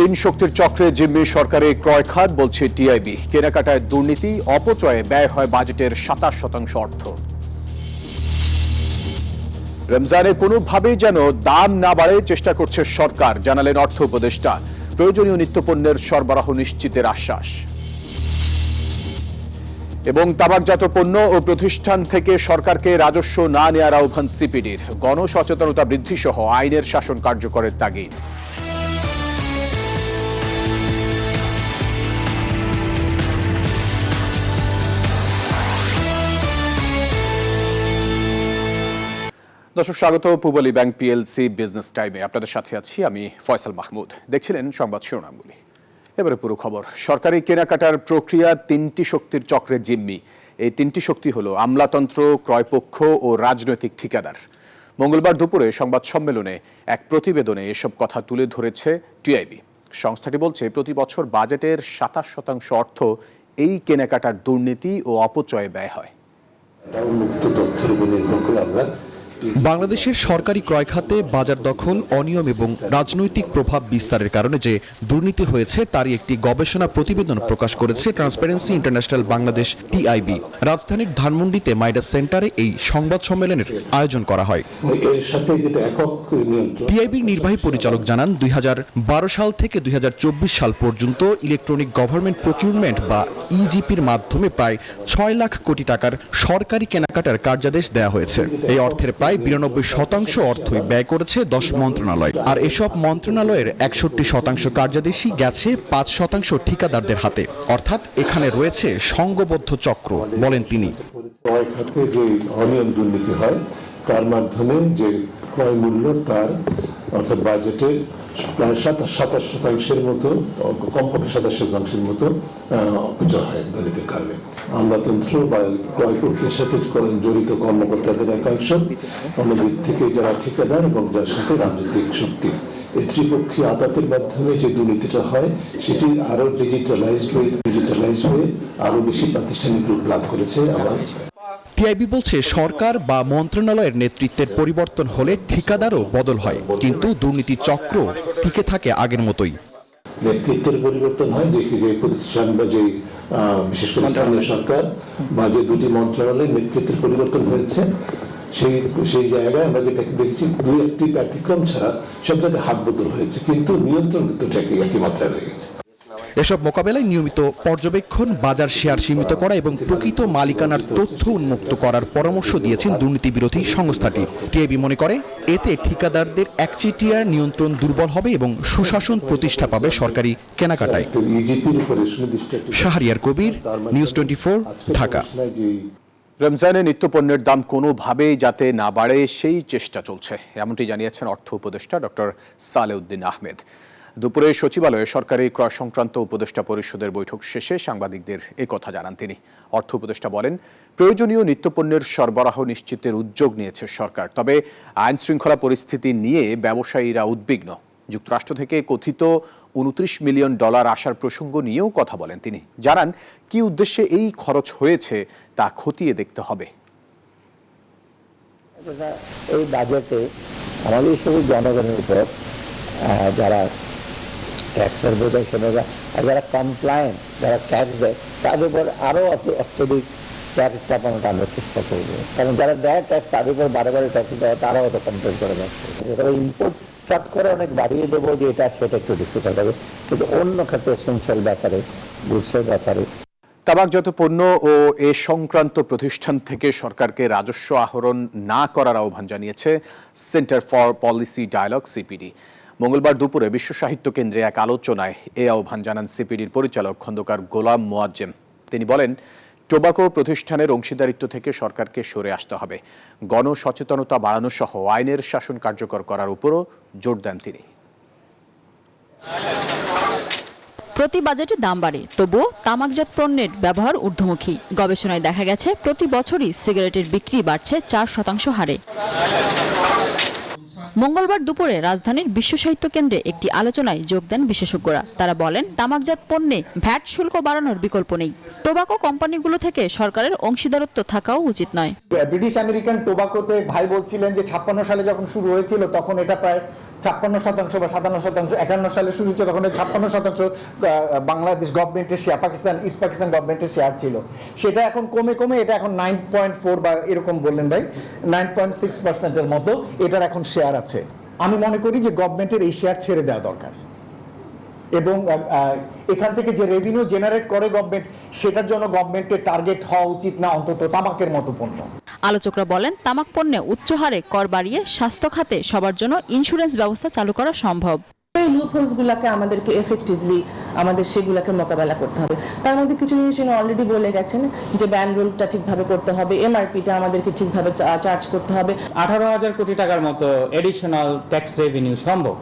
তিন শক্তির চক্রে জিম্মি সরকারি ক্রয় খাত, বলছে টিআইবি। কেনাকাটায় দুর্নীতি, অপচয়ে ব্যয় হয় বাজেটের 27% অর্থ। রমজানে কোনোভাবেই যেন দাম না বাড়ে চেষ্টা করছে সরকার, জানালেন অর্থ উপদেষ্টা। প্রয়োজনীয় নিত্যপণ্যের সরবরাহ নিশ্চিতের আশ্বাস। এবং তামাকজাত পণ্য ও প্রতিষ্ঠান থেকে সরকারকে রাজস্ব না নেওয়ার আহ্বান সিপিডির। গণসচেতনতা বৃদ্ধি সহ আইনের শাসন কার্যকরের তাগিদ। দর্শক স্বাগত পূবালী ব্যাংক পিএলসি বিজনেস টাইমে। আপনাদের সাথে আছি আমি ফয়সাল মাহমুদ। দেখছিলেন সংবাদ শিরোনামগুলি। এবারে পুরো খবর। সরকারি কেনাকাটার প্রক্রিয়া তিনটি শক্তির চক্রে জিম্মি। এই তিনটি শক্তি হলো আমলাতন্ত্র, ক্রয়পক্ষ ও রাজনৈতিক ঠিকাদার। মঙ্গলবার দুপুরে সংবাদ সম্মেলনে এক প্রতিবেদনে এসব কথা তুলে ধরেছে টিআইবি। সংস্থাটি বলছে, প্রতি বছর বাজেটের 27% অর্থ এই কেনাকাটার দুর্নীতি ও অপচয়ে ব্যয় হয়। বাংলাদেশের সরকারি ক্রয় খাতে বাজার দখল, অনিয়ম এবং রাজনৈতিক প্রভাব বিস্তারের কারণে যে দুর্নীতি হয়েছে তারই একটি গবেষণা প্রতিবেদন প্রকাশ করেছে ট্রান্সপারেন্সি ইন্টারন্যাশনাল বাংলাদেশ টিআইবি। রাজধানীর ধানমন্ডিতে মাইডাস সেন্টারে এই সংবাদ সম্মেলনের আয়োজন করা হয়। টিআইবির নির্বাহী পরিচালক জানান, 2012 সাল থেকে 2024 সাল পর্যন্ত ইলেকট্রনিক গভর্নমেন্ট প্রকিউরমেন্ট বা ইজিপির মাধ্যমে প্রায় 6 লাখ কোটি টাকার সরকারি কেনাকাটার কার্যাদেশ দেওয়া হয়েছে। এই অর্থের প্রায় 92% অর্থই ব্যয় করেছে 10 মন্ত্রণালয়। আর এসব মন্ত্রণালয়ের 61% কার্যাদেশই গেছে 5% ঠিকাদারদের হাতে। অর্থাৎ এখানে রয়েছে সংঘবদ্ধ চক্র, বলেন তিনি। ক্রয় খাতে যে অনিয়ম দুর্নীতি হয় তার মাধ্যমে যে ক্রয় মূল্য তার অর্থাৎ বাজেটের প্রায় 27% মতো, কমপক্ষে 27% মতো অপচয় হয় দুর্নীতির কারণে। আমলাতন্ত্র বা ক্রয় প্রক্রিয়ার সাথে জড়িত কর্মকর্তাদের একাংশ, অন্যদিক থেকে যারা ঠিকাদার এবং যার সাথে রাজনৈতিক শক্তি, এই ত্রিপক্ষীয় আদালতের মাধ্যমে যে দুর্নীতিটা হয় সেটি আরো ডিজিটালাইজড হয়ে আরো বেশি প্রাতিষ্ঠানিক রূপ লাভ করেছে। আবার টিআইবি বলছে, সরকার বা মন্ত্রণালয়ের নেতৃত্বের পরিবর্তন হলে ঠিকাদারও বদল হয়, কিন্তু দুর্নীতি চক্র টিকে থাকে আগের মতোই। নেতৃত্বের পরিবর্তন হয়, যে প্রতিষ্ঠান বা যে বিশেষ করে স্থানীয় সরকার বা যে দুটি মন্ত্রণালয়ের নেতৃত্বের পরিবর্তন হয়েছে, সেই জায়গায় আমরা যেটা দেখছি, দুই একটি ব্যতিক্রম ছাড়া সব জায়গায় হাত বদল হয়েছে, কিন্তু নিয়ন্ত্রণ কিন্তু একই মাত্রায় রয়ে গেছে। এসব মোকাবেলায় নিয়মিত পর্যবেক্ষণ, বাজার শেয়ার সীমিত করা এবং প্রকৃত মালিকানার তথ্য উন্মুক্ত করার পরামর্শ দিয়েছেন দুর্নীতি বিরোধী সংস্থাটি। টিআইবি মনে করে, এতে ঠিকাদারদের একচেটিয়া নিয়ন্ত্রণ দুর্বল হবে এবং সুশাসন প্রতিষ্ঠা পাবে সরকারি কেনাকাটায়। শাহরিয়ার কবির, নিউজ 24, ঢাকা। রমজানে নিত্যপণ্যের দাম কোনোভাবেই যাতে না বাড়ে সেই চেষ্টা চলছে, এমনটি জানিয়েছেন অর্থ উপদেষ্টা ডক্টর সালেউদ্দিন আহমেদ। দুপুরে সচিবালয়ে সরকারি ক্রয় সংক্রান্ত উপদেষ্টা পরিষদের বৈঠক শেষে সাংবাদিকদের একথা জানান তিনি। অর্থ উপদেষ্টা বলেন, প্রয়োজনীয় নিত্যপণ্যের সরবরাহ নিশ্চিতের উদ্যোগ নিয়েছে সরকার, তবে আইন শৃঙ্খলা পরিস্থিতি নিয়ে ব্যবসায়ীরা উদ্বিগ্ন। যুক্তরাষ্ট্র থেকে কথিত $29 মিলিয়ন আসার প্রসঙ্গ নিয়েও কথা বলেন তিনি। জানান, কি উদ্দেশ্যে এই খরচ হয়েছে তা খতিয়ে দেখতে হবে। এই বাজেটে আমাদের সবই জনগণের উপর, যারা ট্যাক্সের বোঝায় সেটা, আর যারা কমপ্লায়েন্ট, যারা ট্যাক্স দেয় তাদের উপর আরও অত্যধিক ট্যাক্স চাপানোটা আমরা চেষ্টা করবো। কারণ যারা দেয় ট্যাক্স তাদের উপর বারে বারে ট্যাক্স দেয়, তারাও তো কমপ্লেন করে যাচ্ছে। ইনপুট চট করে অনেক বাড়িয়ে দেবো যে এটা সেটা একটু ডিফিকাল্ট হবে, কিন্তু অন্য ক্ষেত্রে এসেনশিয়াল ব্যাপারে, গুডসের ব্যাপারে। তামাকজাত পণ্য ও এ সংক্রান্ত প্রতিষ্ঠান থেকে সরকারকে রাজস্ব আহরণ না করার আহ্বান জানিয়েছে centre for policy dialogue CPD. মঙ্গলবার দুপুরে বিশ্ব সাহিত্য কেন্দ্রে এক আলোচনায় এ আহ্বান জানান সিপিডির পরিচালক খন্দকার গোলাম মোয়াজ্জেম। তিনি বলেন, টোবাকো প্রতিষ্ঠানের অংশীদারিত্ব থেকে সরকারকে সরে আসতে হবে। গণসচেতনতা বাড়ানো সহ আইনের শাসন কার্যকর করার উপরও জোর দেন তিনি। প্রতি বাজেটে দাম বাড়ে, তবুও তামাকজাত পণ্যের ব্যবহার ঊর্ধ্বমুখী। গবেষণায় দেখা গেছে, প্রতি বছরই সিগারেটের বিক্রি বাড়ছে 4% হারে। মঙ্গলবার দুপুরে রাজধানীর বিশ্ব সাহিত্য কেন্দ্রে একটি আলোচনায় যোগ দেন বিশেষজ্ঞরা। তারা বলেন, তামাকজাত পণ্যে ভ্যাট শুল্ক বাড়ানোর বিকল্প নেই। টোবাকো কোম্পানিগুলো থেকে সরকারের অংশীদারত্ব থাকাও উচিত নয়। ব্রিটিশ আমেরিকান টোবাকোতে ভাই বলছিলেন যে 56 সালে যখন শুরু হয়েছিল তখন এটা প্রায় 56% বা 57%, 51 সালে শুরু হচ্ছে তখন 56% বাংলাদেশ গভর্নমেন্টের শেয়ার, পাকিস্তান ইস্ট পাকিস্তান গভর্নমেন্টের শেয়ার ছিল। সেটা এখন কমে এটা এখন 9.4 বা এরকম বললেন ভাই, 9.6%-এর মতো এটার এখন শেয়ার আছে। আমি মনে করি যে গভর্নমেন্টের এই শেয়ার ছেড়ে দেওয়া দরকার, এবং এখান থেকে যে রেভিনিউ জেনারেট করে গভর্নমেন্ট, সেটার জন্য গভর্নমেন্টের টার্গেট হওয়া উচিত না অন্তত তামাকের মতো পণ্য। আলোচকরা বলেন, তামাক পণ্যে উচ্চ হারে কর বাড়িয়ে স্বাস্থ্য খাতে সবার জন্য ইন্স্যুরেন্স ব্যবস্থা চালু করা সম্ভব। এই লুপহোলসগুলোকে আমাদেরকে এফেক্টিভলি সেগুলোকে মোকাবেলা করতে হবে। তার মধ্যে কিছু জিনিস অলরেডি বলে গেছেন যে ব্যান রুলটা ঠিকভাবে করতে হবে, এমআরপিটা আমাদেরকে ঠিকভাবে চার্জ করতে হবে। 18,000 কোটি টাকার মতো এডিশনাল ট্যাক্স রেভিনিউ সম্ভব,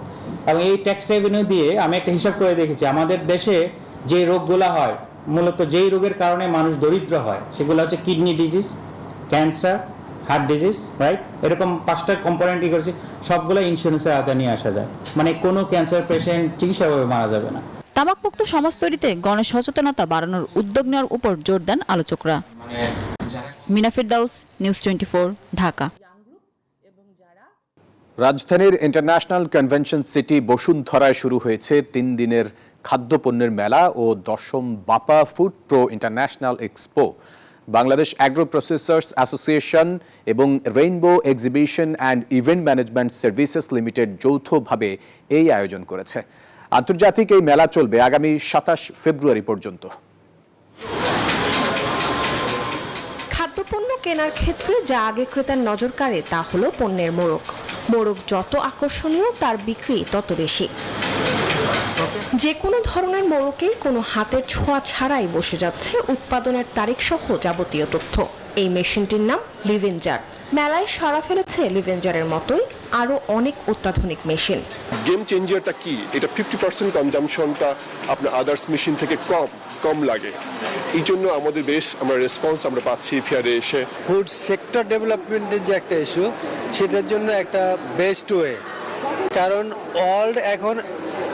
এবং এই ট্যাক্স রেভিনিউ দিয়ে আমি একটা হিসাব করে দেখেছি, আমাদের দেশে যে রোগগুলো হয়, মূলত যেই রোগের কারণে মানুষ দরিদ্র হয়, সেগুলো হচ্ছে kidney disease, cancer, heart disease, right? এরকম 5টা কম্পোনেন্টই করেছে, সবগুলো ইন্স্যুরেন্সের আওতায় নিয়ে আসা যায়। মানে কোনো ক্যান্সার পেশেন্ট চিকিৎসাভাবে মারা যাবে না। তামাকমুক্ত সমাজ তৈরিতে গণসচেতনতা বাড়ানোর উদ্যোগ নেওয়ার উপর জোর দেন আলোচকরা। মিনা ফিরদাউস, নিউজ 24, ঢাকা। রাজধানীর ইন্টারন্যাশনাল কনভেনশন সিটি বসুন্ধরায় শুরু হয়েছে 3 দিনের খাদ্যপণ্যের মেলা ও 10ম BAPA food pro international expo. Bangladesh agro processors association এবং rainbow exhibition and event management services limited যৌথভাবে এই আয়োজন করেছে। আন্তর্জাতিক এই মেলা চলবে আগামী 27 ফেব্রুয়ারি পর্যন্ত। খাদ্যপণ্য কেনার ক্ষেত্রে যা আগে ক্রেতার নজর কাড়ে তা হলো পণ্যের মোড়ক। মোড়ক যত আকর্ষণীয়, তার বিক্রি তত বেশি। যে কোনো ধরনের মোড়কেই কোনো হাতের ছোঁয়া ছাড়াই বসে যাচ্ছে উৎপাদনের তারিখ সহ যাবতীয় তথ্য। এই মেশিনটির নাম লিভেঞ্জার। মেলায় সাড়া ফেলেছে লিভেঞ্জারের মতোই আরো অনেক অত্যাধুনিক মেশিন। গেম চেঞ্জারটা কি? এটা 50% কনজাম্পশনটা আপনার আদার্স মেশিন থেকে কম লাগে। এই জন্য আমাদের আমরা রেসপন্স আমরা পাচ্ছি ফেয়ারে এসে। ফুড সেক্টর ডেভেলপমেন্টের যে একটা ইস্যু, সেটার জন্য একটা বেস্ট ওয়ে, কারণ ওয়ার্ল্ড এখন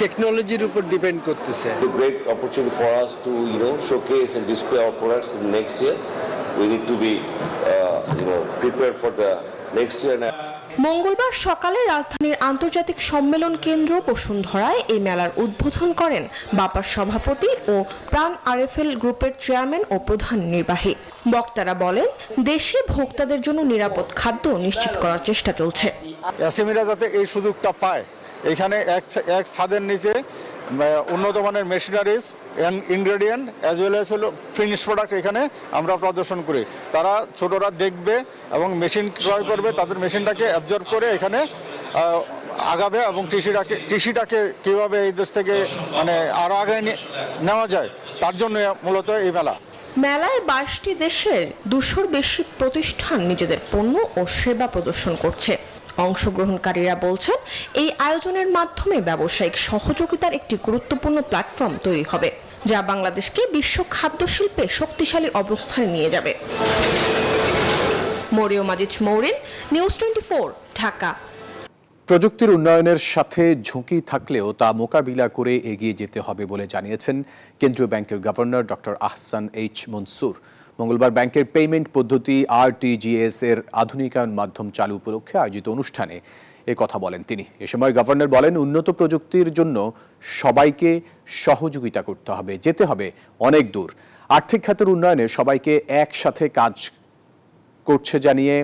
টেকনোলজির উপর ডিপেন্ড করতেছে। Great opportunity for us to showcase and display our products next year. We need to be prepare for the next year. মঙ্গলবার সকালে রাজধানীর আন্তর্জাতিক সম্মেলন কেন্দ্র বসুন্ধরায় এই মেলার উদ্বোধন করেন বাপার সভাপতি ও প্রাণ আরএফএল গ্রুপের চেয়ারম্যান ও প্রধান নির্বাহী। বক্তারা বলেন, দেশে ভোক্তাদের জন্য নিরাপদ খাদ্য নিশ্চিত করার চেষ্টা চলছে। এসএমইরা যাতে এই সুযোগটা পায়, এখানে এক ছাদের নিচে উন্নত মানের machineries, ingredient as well as হলো ফিনিশ প্রোডাক্ট এখানে আমরা প্রদর্শন করি। তারা ছোটরা দেখবে এবং মেশিন ক্রয় করবে, তাদের মেশিনটাকে অ্যাবজর্ব করে এখানে আগাবে এবং কৃষিটাকে কীভাবে এই দেশ থেকে মানে আরও আগে নেওয়া যায়, তার জন্য মূলত এই মেলা। মেলায় 22টি দেশের 200-র বেশি প্রতিষ্ঠান নিজেদের পণ্য ও সেবা প্রদর্শন করছে। অংশগ্রহণকারীরা বলছেন, এই আয়োজনের মাধ্যমে ব্যবসায়িক সহযোগিতার একটি গুরুত্বপূর্ণ প্ল্যাটফর্ম তৈরি হবে, যা বাংলাদেশকে বিশ্ব খাদ্য শিল্পে শক্তিশালী অবস্থানে নিয়ে যাবে। মরিয়ম আজিজ মৌরিন, নিউজ 24, ঢাকা। প্রযুক্তির উন্নয়নের সাথে ঝুঁকি থাকলেও তা মোকাবিলা করে এগিয়ে যেতে হবে বলে জানিয়েছেন কেন্দ্রীয় ব্যাংকের governor doctor Ahsan H Mansur. মঙ্গলবার ব্যাংকের পেমেন্ট পদ্ধতি আরটিজিএস এর আধুনিকায়ন মাধ্যম চালু উপলক্ষে আয়োজিত অনুষ্ঠানে এ কথা বলেন তিনি। এ সময় গভর্নর বলেন, উন্নত প্রযুক্তির জন্য সবাইকে সহযোগিতা করতে হবে, যেতে হবে অনেক দূর। আর্থিক খাতের উন্নয়নে সবাইকে একসাথে কাজ করছে জানিয়ে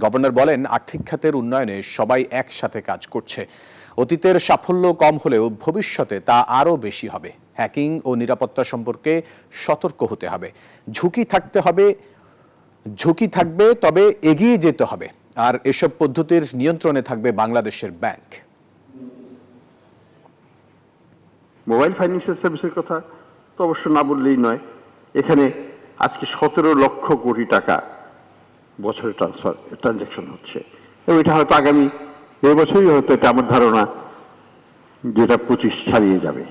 গভর্নর বলেন, আর্থিক খাতের উন্নয়নে সবাই একসাথে কাজ করছে। অতীতের সাফল্য কম হলেও ভবিষ্যতে তা আরও বেশি হবে। হ্যাকিং ও নিরাপত্তা সম্পর্কে সতর্ক হতে হবে। ঝুঁকি থাকবে, তবে এগিয়ে যেতে হবে। আর এসব পদ্ধতির নিয়ন্ত্রণে থাকবে বাংলাদেশের ব্যাংক। মোবাইল ফাইন্যান্সিয়াল সার্ভিসের কথা তো অবশ্য না বললেই নয়। এখানে আজকে 17 লক্ষ কোটি টাকা বছরে ট্রানজাকশন হচ্ছে, এবং এটা হয়তো আগামী এবছরই হয়তো, এটা আমার ধারণা, যেটা 25 ছাড়িয়ে যাবে।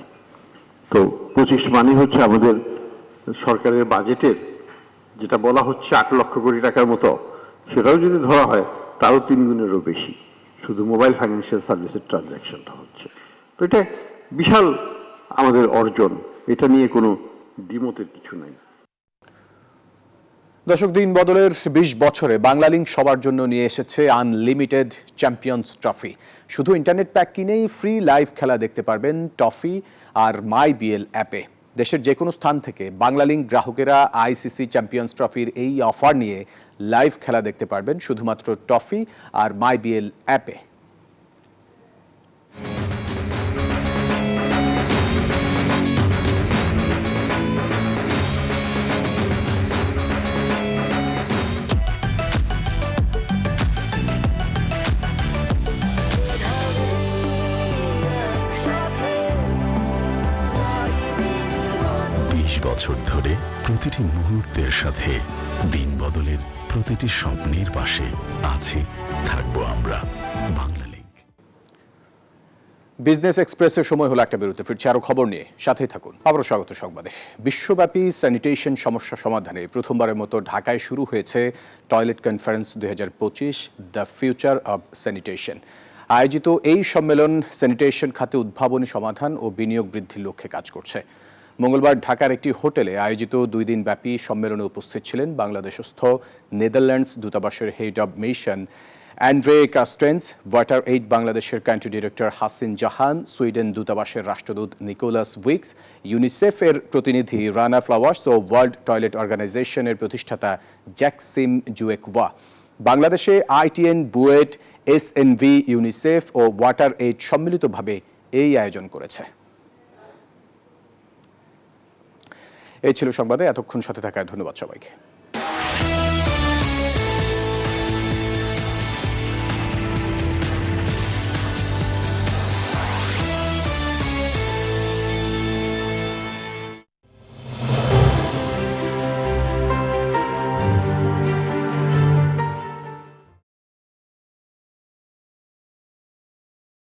তো 25 মানে হচ্ছে আমাদের সরকারের বাজেটের যেটা বলা হচ্ছে 8 লক্ষ কোটি টাকার মতো, সেটাও যদি ধরা হয় তারও 3 গুণেরও বেশি শুধু মোবাইল ফাইন্যান্সিয়াল সার্ভিসের ট্রানজাকশনটা হচ্ছে। তো এটা বিশাল আমাদের অর্জন, এটা নিয়ে কোনো দ্বিমতের কিছু নাই। দর্শক, দিন বদলের 20 বছরে বাংলালিংক সবার জন্য নিয়ে এসেছে আনলিমিটেড চ্যাম্পিয়ন্স ট্রফি। শুধু ইন্টারনেট প্যাক কিনেই ফ্রি লাইভ খেলা দেখতে পারবেন টফি আর মাই বিএল অ্যাপে। দেশের যে কোনো স্থান থেকে বাংলালিংক গ্রাহকেরা আইসিসি চ্যাম্পিয়ন্স ট্রফির এই অফার নিয়ে লাইভ খেলা দেখতে পারবেন শুধুমাত্র টফি আর মাই বিএল অ্যাপে। বছর ধরে প্রতিটি মুহূর্তের সাথে দিন বদলের প্রতিটি স্বপ্নের পাশে আছে থাকবো আমরা। বাংলালিংক। বিজনেস এক্সপ্রেসের সময় হলো একটা বিরতি, ফিরছে আরো খবর নিয়ে, সাথেই থাকুন। আবারও স্বাগত সংবাদে। বিশ্বব্যাপী স্যানিটেশন সমস্যা সমাধানে প্রথমবারের মতো ঢাকায় শুরু হয়েছে toilet conference 2025 the future of sanitation. আয়োজিত এই সম্মেলন স্যানিটেশন খাতে উদ্ভাবনী সমাধান ও বিনিয়োগ বৃদ্ধির লক্ষ্যে কাজ করছে। মঙ্গলবার ঢাকার একটি হোটেলে আয়োজিত 2 দিনব্যাপী সম্মেলনে উপস্থিত ছিলেন বাংলাদেশস্থ নেদারল্যান্ডস দূতাবাসের head of mission Andre Carstens, water aid বাংলাদেশের country director Hasin Jahan, Sweden দূতাবাসের রাষ্ট্রদূত নিকোলাস উইক্স, ইউনিসেফের প্রতিনিধি রানা ফ্লাওয়ার্স ও ওয়ার্ল্ড টয়লেট অর্গানাইজেশনের প্রতিষ্ঠাতা জ্যাকসিম জুয়েকওয়া। বাংলাদেশে আইটিএন, বুয়েট, এসএনভি, ইউনিসেফ ও ওয়াটার এইড সম্মিলিতভাবে এই আয়োজন করেছে। এই ছিল সংবাদে, এতক্ষণ সাথে থাকায় ধন্যবাদ সবাইকে।